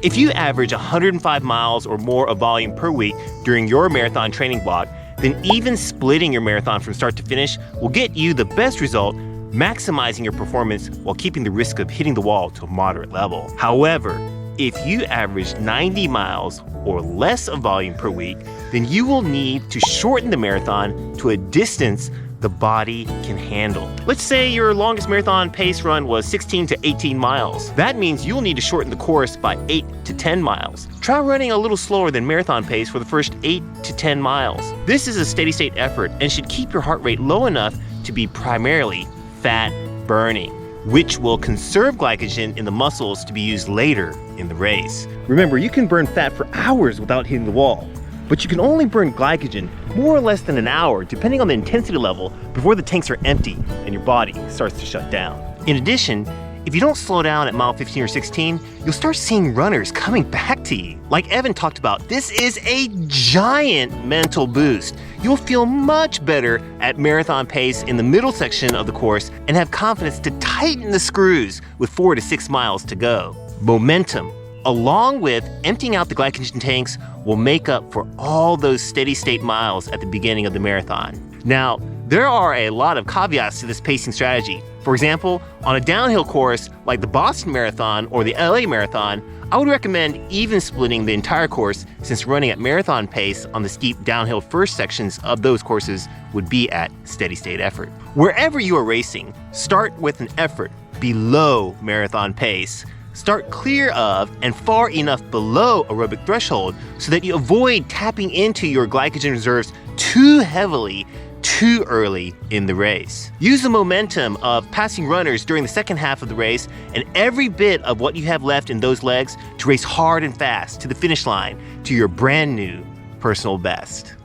If you average 105 miles or more of volume per week during your marathon training block, then even splitting your marathon from start to finish will get you the best result, maximizing your performance while keeping the risk of hitting the wall to a moderate level. However, if you average 90 miles or less of volume per week, then you will need to shorten the marathon to a distance the body can handle. Let's say your longest marathon pace run was 16 to 18 miles. That means you'll need to shorten the course by 8 to 10 miles. Try running a little slower than marathon pace for the first 8 to 10 miles. This is a steady state effort and should keep your heart rate low enough to be primarily fat burning, which will conserve glycogen in the muscles to be used later in the race. Remember, you can burn fat for hours without hitting the wall, but you can only burn glycogen more or less than an hour depending on the intensity level before the tanks are empty and your body starts to shut down. In addition, if you don't slow down at mile 15 or 16, you'll start seeing runners coming back to you. Like Evan talked about, this is a giant mental boost. You'll feel much better at marathon pace in the middle section of the course and have confidence to tighten the screws with 4 to 6 miles to go. Momentum, along with emptying out the glycogen tanks, will make up for all those steady state miles at the beginning of the marathon. Now, there are a lot of caveats to this pacing strategy. For example, on a downhill course like the Boston Marathon or the LA Marathon, I would recommend even splitting the entire course, since running at marathon pace on the steep downhill first sections of those courses would be at steady state effort. Wherever you are racing, start with an effort below marathon pace. Start clear of and far enough below aerobic threshold so that you avoid tapping into your glycogen reserves too heavily too early in the race. Use the momentum of passing runners during the second half of the race and every bit of what you have left in those legs to race hard and fast to the finish line to your brand new personal best.